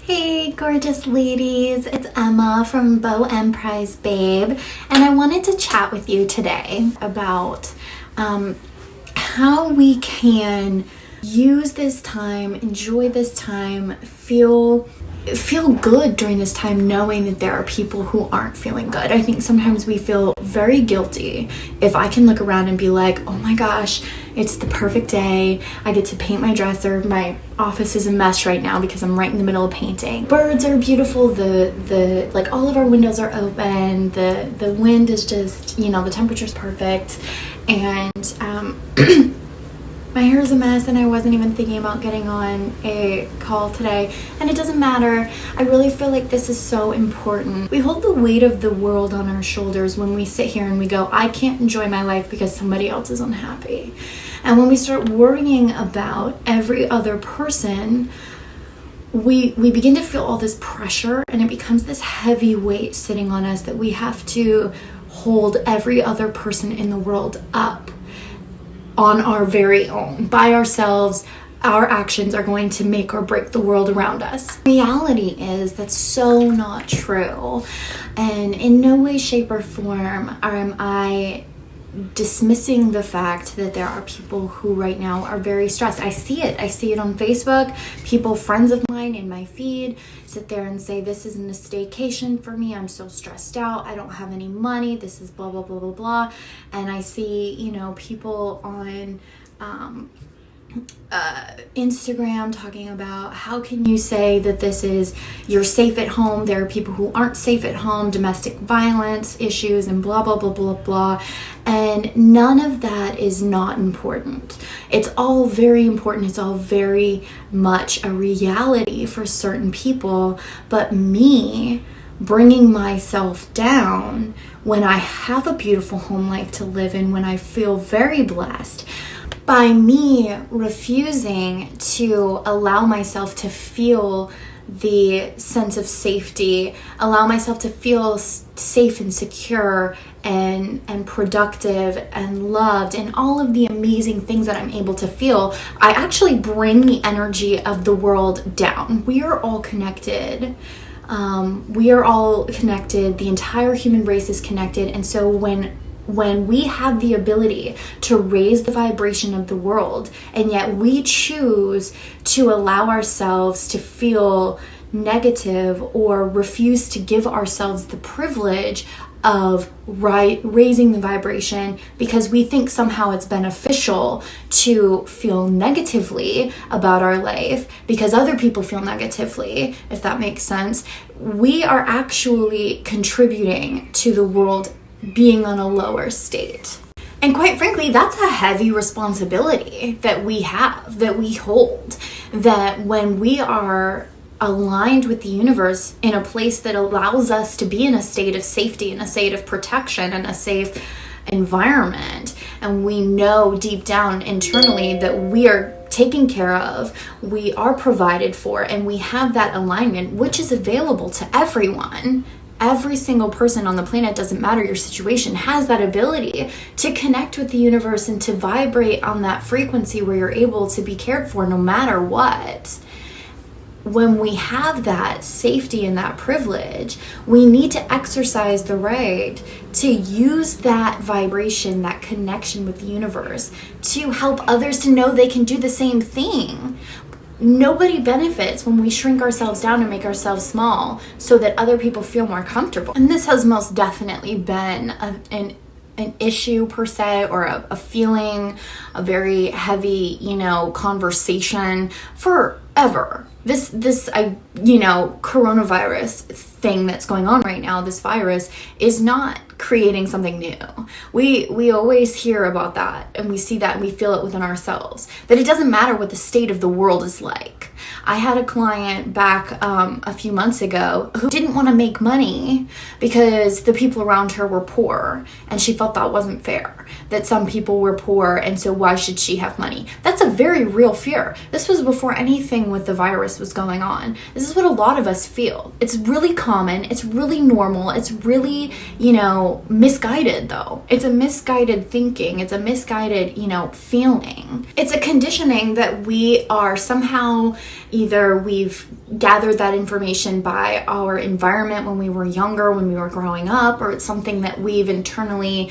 Hey gorgeous ladies, it's Emma from Bow Emprise Babe, and I wanted to chat with you today about how we can use this time, enjoy this time, feel good during this time, knowing that there are people who aren't feeling good. I think sometimes we feel very guilty if I can look around and be like, oh my gosh, it's the perfect day. I get to paint my dresser. My office is a mess right now because I'm right in the middle of painting. Birds are beautiful. The like all of our windows are open. The wind is just, the temperature's perfect. And my hair is a mess and I wasn't even thinking about getting on a call today, and it doesn't matter. I really feel like this is so important. We hold the weight of the world on our shoulders when we sit here and we go, I can't enjoy my life because somebody else is unhappy. And when we start worrying about every other person, we begin to feel all this pressure, and it becomes this heavy weight sitting on us that we have to hold every other person in the world up on our very own. By ourselves, our actions are going to make or break the world around us. Reality is that's so not true. And in no way, shape, or form am I dismissing the fact that there are people who right now are very stressed. I see it on Facebook. People, friends of mine in my feed, sit there and say, this isn't a staycation for me. I'm so stressed out. I don't have any money. This is blah, blah, blah, blah, blah. And I see, people on Instagram talking about, how can you say that you're safe at home? There are people who aren't safe at home, domestic violence issues, and blah, blah, blah, blah, blah. And none of that is not important. It's all very important. It's all very much a reality for certain people. But me bringing myself down when I have a beautiful home life to live in, when I feel very blessed, by me refusing to allow myself to feel the sense of safety, allow myself to feel safe and secure and productive and loved, and all of the amazing things that I'm able to feel, I actually bring the energy of the world down. We are all connected. The entire human race is connected. And so when we have the ability to raise the vibration of the world, and yet we choose to allow ourselves to feel negative or refuse to give ourselves the privilege of raising the vibration because we think somehow it's beneficial to feel negatively about our life because other people feel negatively, if that makes sense, we are actually contributing to the world being on a lower state. And quite frankly, that's a heavy responsibility that we have, that we hold, that when we are aligned with the universe in a place that allows us to be in a state of safety, in a state of protection, in a safe environment, and we know deep down internally that we are taken care of, we are provided for, and we have that alignment, which is available to everyone. Every single person on the planet, doesn't matter your situation, has that ability to connect with the universe and to vibrate on that frequency where you're able to be cared for no matter what. When we have that safety and that privilege, we need to exercise the right to use that vibration, that connection with the universe, to help others to know they can do the same thing. Nobody benefits when we shrink ourselves down and make ourselves small so that other people feel more comfortable. And this has most definitely been an issue per se, or a feeling, a very heavy, conversation forever. This coronavirus thing that's going on right now, this virus, is not creating something new. We always hear about that, and we see that, and we feel it within ourselves, that it doesn't matter what the state of the world is like. I had a client back a few months ago who didn't want to make money because the people around her were poor, and she felt that wasn't fair, that some people were poor, and so why should she have money? That's a very real fear. This was before anything with the virus force was going on. This is what a lot of us feel. It's really common. It's really normal. It's really, misguided though. It's a misguided thinking. It's a misguided, feeling. It's a conditioning that we are somehow, either we've gathered that information by our environment when we were younger, when we were growing up, or it's something that we've internally,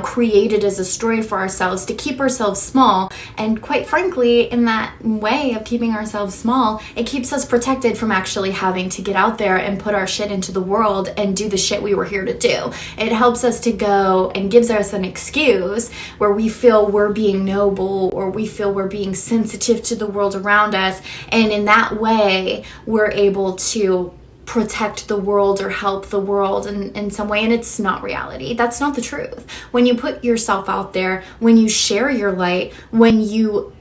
created as a story for ourselves to keep ourselves small. And quite frankly, in that way of keeping ourselves small, it keeps us protected from actually having to get out there and put our shit into the world and do the shit we were here to do. It helps us to go and gives us an excuse where we feel we're being noble, or we feel we're being sensitive to the world around us. And in that way, we're able to protect the world or help the world in some way, and it's not reality. That's not the truth. When you put yourself out there, when you share your light, when you're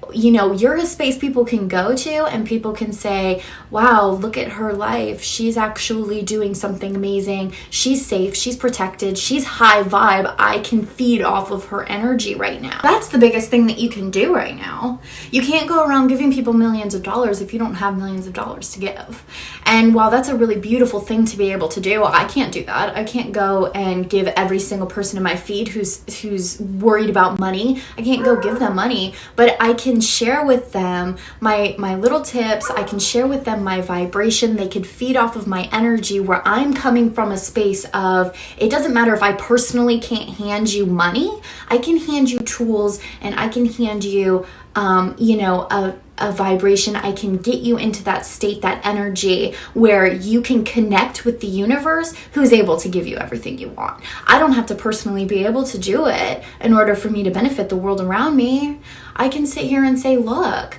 a space people can go to and people can say, wow, look at her life. She's actually doing something amazing. She's safe. She's protected. She's high vibe. I can feed off of her energy right now. That's the biggest thing that you can do right now. You can't go around giving people millions of dollars if you don't have millions of dollars to give. And while that's a really beautiful thing to be able to do, I can't do that. I can't go and give every single person in my feed who's worried about money. I can't go give them money, but I can share with them my little tips. I can share with them my vibration. They can feed off of my energy, where I'm coming from a space of, it doesn't matter if I personally can't hand you money. I can hand you tools, and I can hand you a vibration. I can get you into that state, that energy where you can connect with the universe, who's able to give you everything you want. I don't have to personally be able to do it in order for me to benefit the world around me. I can sit here and say, look,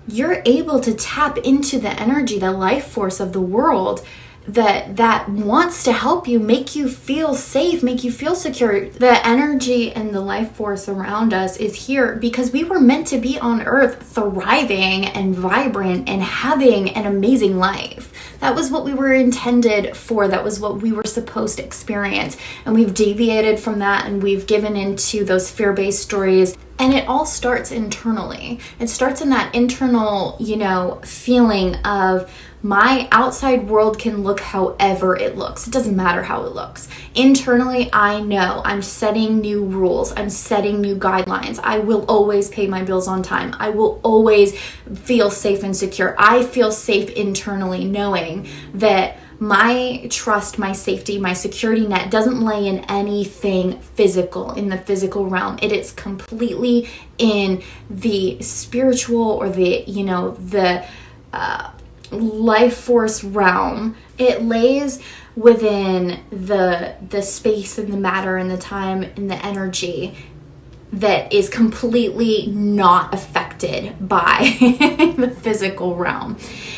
you're able to tap into the energy, the life force of the world that wants to help you, make you feel safe, make you feel secure. The energy and the life force around us is here because we were meant to be on earth thriving and vibrant and having an amazing life. That was what we were intended for. That was what we were supposed to experience. And we've deviated from that, and we've given into those fear-based stories. And it all starts internally. It starts in that internal, feeling of, my outside world can look however it looks. It doesn't matter how it looks. Internally, I know I'm setting new rules. I'm setting new guidelines. I will always pay my bills on time. I will always feel safe and secure. I feel safe internally knowing that my trust, my safety, my security net doesn't lay in anything physical, in the physical realm. It is completely in the spiritual, or the life force realm. It lays within the space and the matter and the time and the energy that is completely not affected by the physical realm.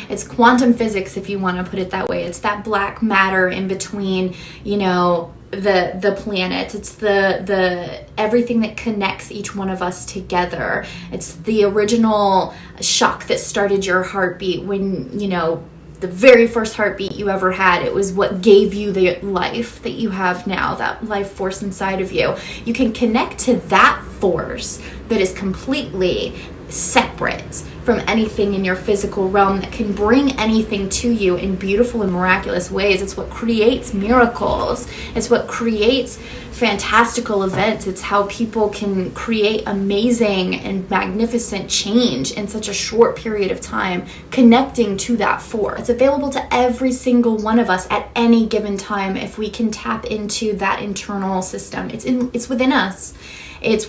It's quantum physics, if you want to put it that way. It's that black matter in between, the planets. It's the everything that connects each one of us together. It's the original shock that started your heartbeat when, the very first heartbeat you ever had. It was what gave you the life that you have now, that life force inside of you. You can connect to that force that is completely separate from anything in your physical realm, that can bring anything to you in beautiful and miraculous ways. It's what creates miracles. It's what creates fantastical events. It's how people can create amazing and magnificent change in such a short period of time, connecting to that force. It's available to every single one of us at any given time if we can tap into that internal system. It's within us.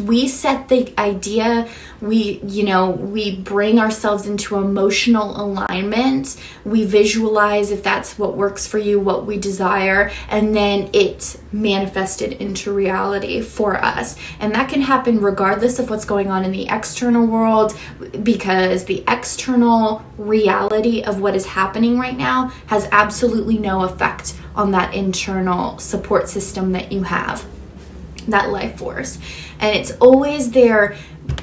We set the idea, we bring ourselves into emotional alignment, we visualize, if that's what works for you, what we desire, and then it's manifested into reality for us. And that can happen regardless of what's going on in the external world, because the external reality of what is happening right now has absolutely no effect on that internal support system that you have, that life force. And it's always there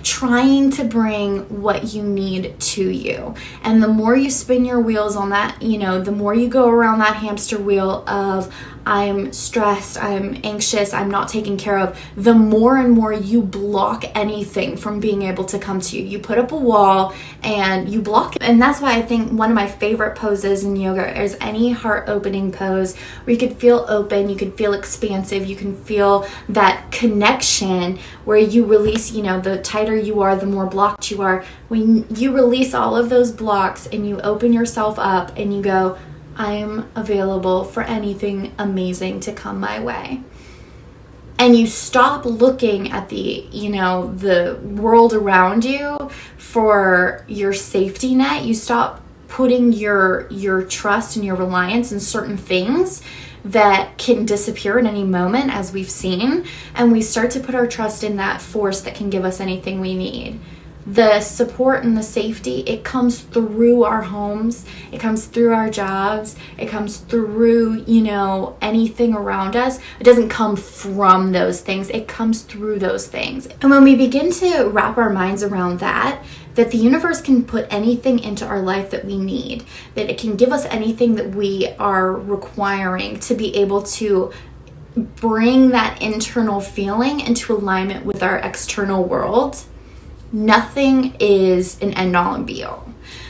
trying to bring what you need to you. And the more you spin your wheels on that, the more you go around that hamster wheel of I'm stressed, I'm anxious, I'm not taken care of, the more and more you block anything from being able to come to you. You put up a wall and you block it. And that's why I think one of my favorite poses in yoga is any heart opening pose where you could feel open, you could feel expansive, you can feel that connection where you release, the tighter you are, the more blocked you are. When you release all of those blocks and you open yourself up and you go, I'm available for anything amazing to come my way. And you stop looking at the world around you for your safety net. You stop putting your trust and your reliance in certain things that can disappear at any moment, as we've seen. And we start to put our trust in that force that can give us anything we need. The support and the safety, it comes through our homes, it comes through our jobs, it comes through, anything around us. It doesn't come from those things, it comes through those things. And when we begin to wrap our minds around that the universe can put anything into our life that we need, that it can give us anything that we are requiring to be able to bring that internal feeling into alignment with our external world, nothing is an end all and be all.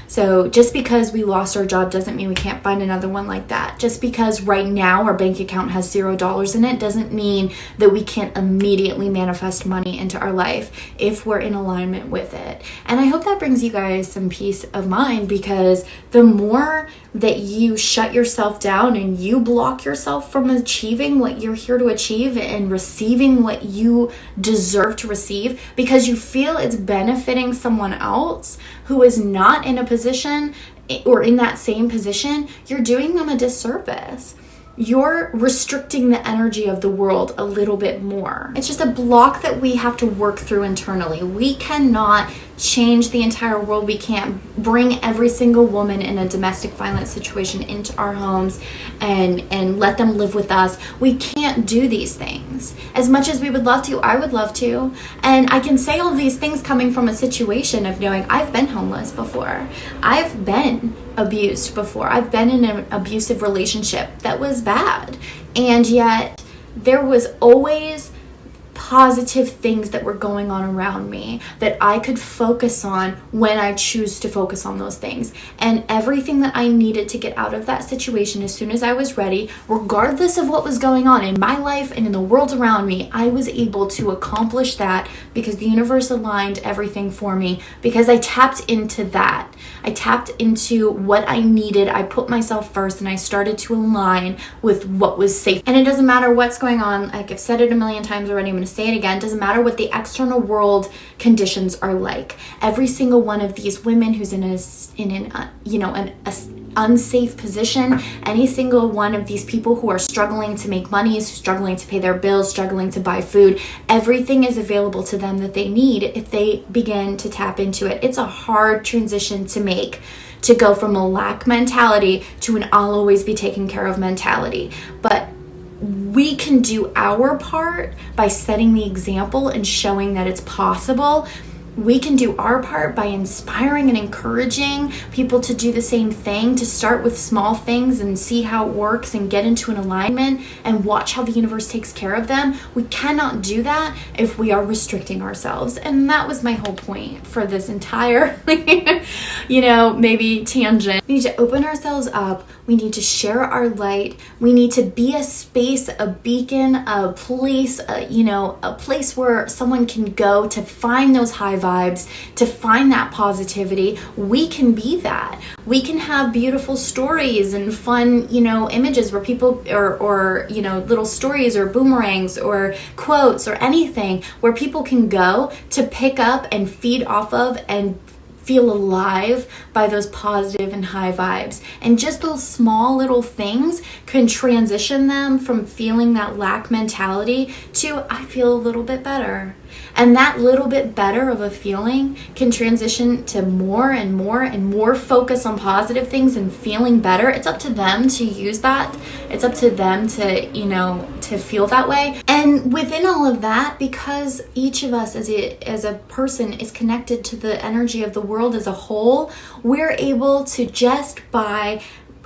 So just because we lost our job doesn't mean we can't find another one like that. Just because right now our bank account has $0 in it doesn't mean that we can't immediately manifest money into our life if we're in alignment with it. And I hope that brings you guys some peace of mind, because the more that you shut yourself down and you block yourself from achieving what you're here to achieve and receiving what you deserve to receive because you feel it's benefiting someone else who is not in a position or in that same position, you're doing them a disservice. You're restricting the energy of the world a little bit more. It's just a block that we have to work through internally. We cannot change the entire world. We can't bring every single woman in a domestic violence situation into our homes and let them live with us. We can't do these things. As much as we would love to, I would love to. And I can say all these things coming from a situation of knowing I've been homeless before. I've been abused before. I've been in an abusive relationship that was bad. And yet there was always positive things that were going on around me that I could focus on when I choose to focus on those things. And everything that I needed to get out of that situation as soon as I was ready, regardless of what was going on in my life and in the world around me, I was able to accomplish that because the universe aligned everything for me, because I tapped into that. I tapped into what I needed. I put myself first and I started to align with what was safe. And it doesn't matter what's going on. Like I've said it a million times already, I'm going to say it again. It doesn't matter what the external world conditions are like. Every single one of these women who's in an unsafe position, any single one of these people who are struggling to make money, struggling to pay their bills, struggling to buy food, everything is available to them that they need if they begin to tap into it. It's a hard transition to make, to go from a lack mentality to an I'll always be taken care of mentality. But we can do our part by setting the example and showing that it's possible. We can do our part by inspiring and encouraging people to do the same thing, to start with small things and see how it works and get into an alignment and watch how the universe takes care of them. We cannot do that if we are restricting ourselves. And that was my whole point for this entire, maybe tangent. We need to open ourselves up. We need to share our light. We need to be a space, a beacon, a place, a place where someone can go to find those high vibes, to find that positivity. We can be that. We can have beautiful stories and fun, images where people or little stories or boomerangs or quotes or anything where people can go to pick up and feed off of and feel alive by those positive and high vibes. And just those small little things can transition them from feeling that lack mentality to, I feel a little bit better. And that little bit better of a feeling can transition to more and more and more focus on positive things and feeling better. It's up to them to use that. It's up to them to, to feel that way. And within all of that, because each of us as a person is connected to the energy of the world as a whole, we're able to, just by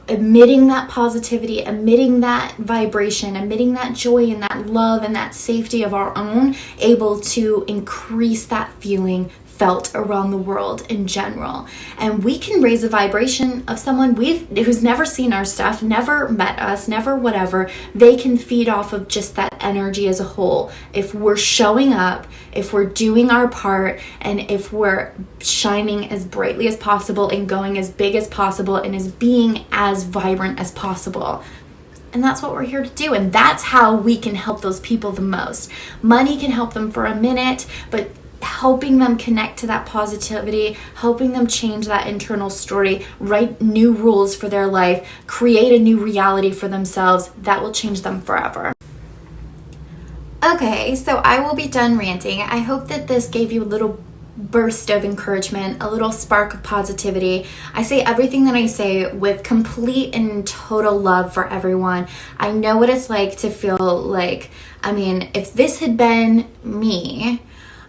emitting that positivity, emitting that vibration, emitting that joy and that love and that safety of our own, able to increase that feeling felt around the world in general. And we can raise the vibration of someone who's never seen our stuff, never met us, never whatever. They can feed off of just that energy as a whole. If we're showing up, if we're doing our part, and if we're shining as brightly as possible and going as big as possible and as being as vibrant as possible. And that's what we're here to do. And that's how we can help those people the most. Money can help them for a minute, but helping them connect to that positivity, helping them change that internal story, write new rules for their life, create a new reality for themselves, that will change them forever. Okay, so I will be done ranting. I hope that this gave you a little burst of encouragement, a little spark of positivity. I say everything that I say with complete and total love for everyone. I know what it's like to feel like, if this had been me,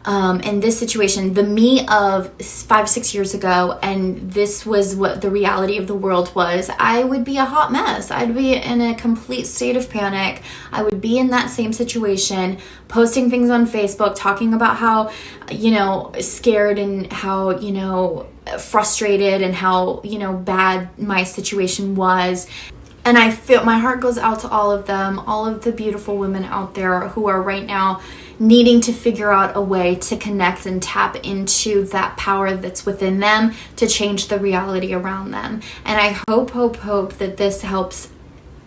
in this situation, the me of 5-6 years ago, and this was what the reality of the world was, I would be a hot mess. I'd be in a complete state of panic. I would be in that same situation, posting things on Facebook, talking about how, scared and how, frustrated and how, bad my situation was. And I feel my heart goes out to all of them, all of the beautiful women out there who are right now needing to figure out a way to connect and tap into that power that's within them to change the reality around them. And I hope that this helps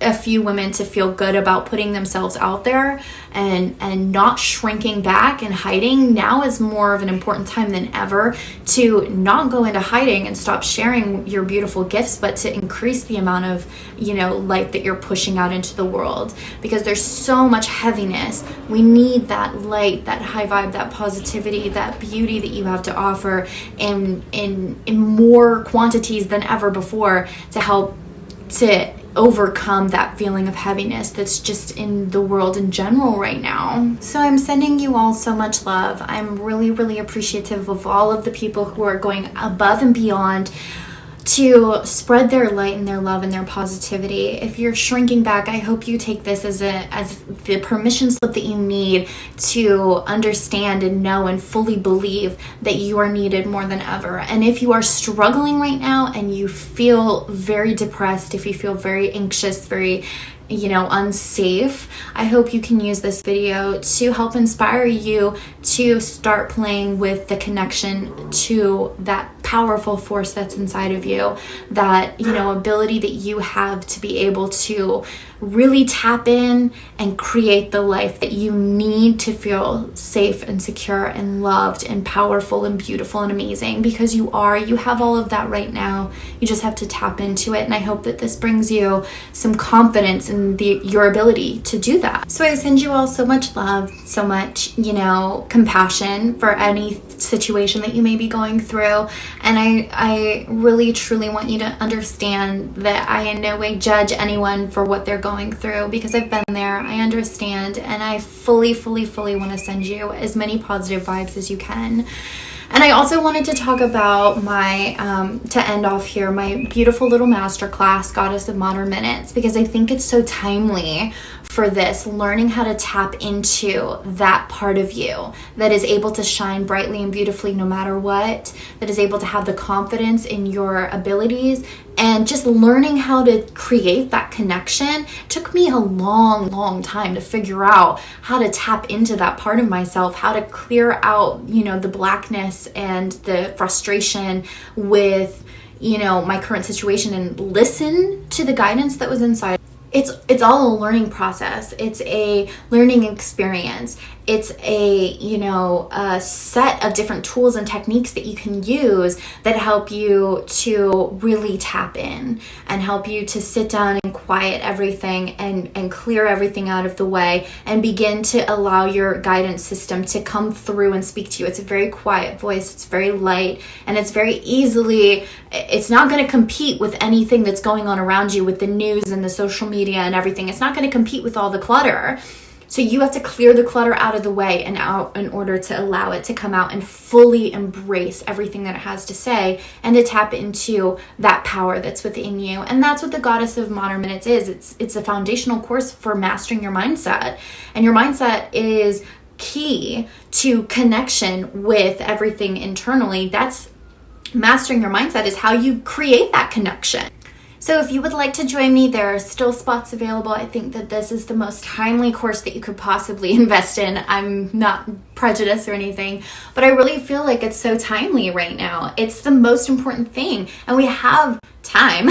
a few women to feel good about putting themselves out there and not shrinking back and hiding. Now is more of an important time than ever to not go into hiding and stop sharing your beautiful gifts, but to increase the amount of, light that you're pushing out into the world, because there's so much heaviness. We need that light, that high vibe, that positivity, that beauty that you have to offer in more quantities than ever before to help to overcome that feeling of heaviness that's just in the world in general right now. So I'm sending you all so much love. I'm really, really appreciative of all of the people who are going above and beyond to spread their light and their love and their positivity. If you're shrinking back, I hope you take this as the permission slip that you need to understand and know and fully believe that you are needed more than ever. And if you are struggling right now and you feel very depressed, if you feel very anxious, very unsafe, I hope you can use this video to help inspire you to start playing with the connection to that powerful force that's inside of you, that ability that you have to be able to really tap in and create the life that you need to feel safe and secure and loved and powerful and beautiful and amazing, because you have all of that right now. You just have to tap into it. And I hope that this brings you some confidence in your ability to do that. So I send you all so much love, so much, compassion for any situation that you may be going through. And I really, truly want you to understand that I in no way judge anyone for what they're going through, because I've been there. I understand, and I fully want to send you as many positive vibes as you can. And I also wanted to talk about my, to end off here, my beautiful little masterclass, Goddess of Modern Minutes, because I think it's so timely for this, learning how to tap into that part of you that is able to shine brightly and beautifully no matter what, that is able to have the confidence in your abilities, and just learning how to create that connection. Took me a long time to figure out how to tap into that part of myself, how to clear out, the blackness and the frustration with, my current situation, and listen to the guidance that was inside. it's all a learning process. It's a learning experience. It's a set of different tools and techniques that you can use that help you to really tap in and help you to sit down and quiet everything and clear everything out of the way and begin to allow your guidance system to come through and speak to you. It's a very quiet voice. It's very light, and it's it's not going to compete with anything that's going on around you with the news and the social media and everything. It's not going to compete with all the clutter. So you have to clear the clutter out of the way and out in order to allow it to come out and fully embrace everything that it has to say and to tap into that power that's within you. And that's what the Goddess of Modern Minutes is. It's a foundational course for mastering your mindset. And your mindset is key to connection with everything internally. That's mastering your mindset is how you create that connection. So if you would like to join me, there are still spots available. I think that this is the most timely course that you could possibly invest in. I'm not prejudiced or anything, but I really feel like it's so timely right now. It's the most important thing, and we have time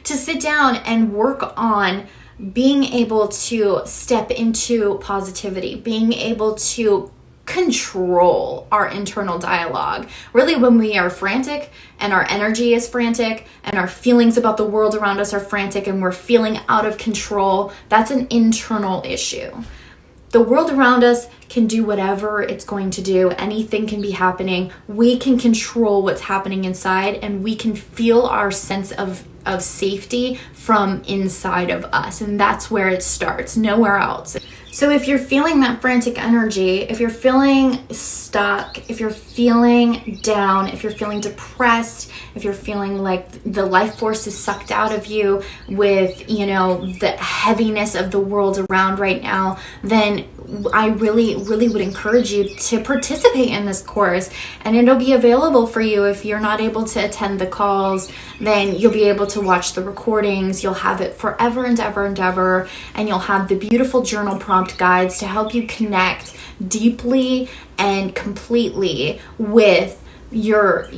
to sit down and work on being able to step into positivity, being able to control our internal dialogue. Really, when we are frantic and our energy is frantic and our feelings about the world around us are frantic and we're feeling out of control, that's an internal issue. The world around us can do whatever it's going to do. Anything can be happening. We can control what's happening inside, and we can feel our sense of safety from inside of us. And that's where it starts, nowhere else. So if you're feeling that frantic energy, if you're feeling stuck, if you're feeling down, if you're feeling depressed, if you're feeling like the life force is sucked out of you with, the heaviness of the world around right now, then I really, really would encourage you to participate in this course. And it'll be available for you. If you're not able to attend the calls, then you'll be able to watch the recordings. You'll have it forever and ever and ever. And you'll have the beautiful journal prompt guides to help you connect deeply and completely with your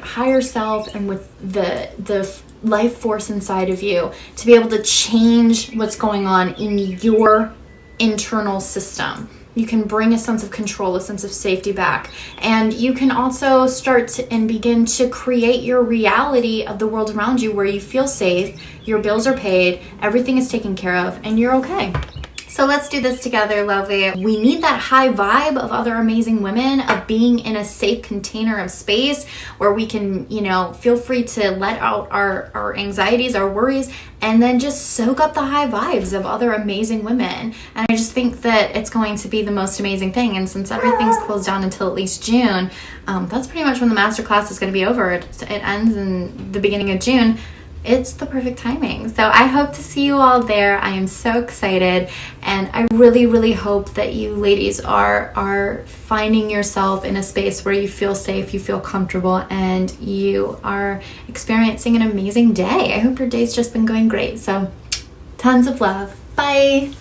higher self and with the life force inside of you to be able to change what's going on in your internal system. You can bring a sense of control, a sense of safety back. And you can also start to and begin to create your reality of the world around you where you feel safe, your bills are paid, everything is taken care of, and you're okay. So let's do this together, lovely. We need that high vibe of other amazing women, of being in a safe container of space where we can, feel free to let out our anxieties, our worries, and then just soak up the high vibes of other amazing women. And I just think that it's going to be the most amazing thing. And since everything's closed down until at least June, that's pretty much when the masterclass is going to be over. It ends in the beginning of June. It's the perfect timing. So I hope to see you all there. I am so excited, and I really, really hope that you ladies are finding yourself in a space where you feel safe, you feel comfortable, and you are experiencing an amazing day. I hope your day's just been going great. So tons of love. Bye.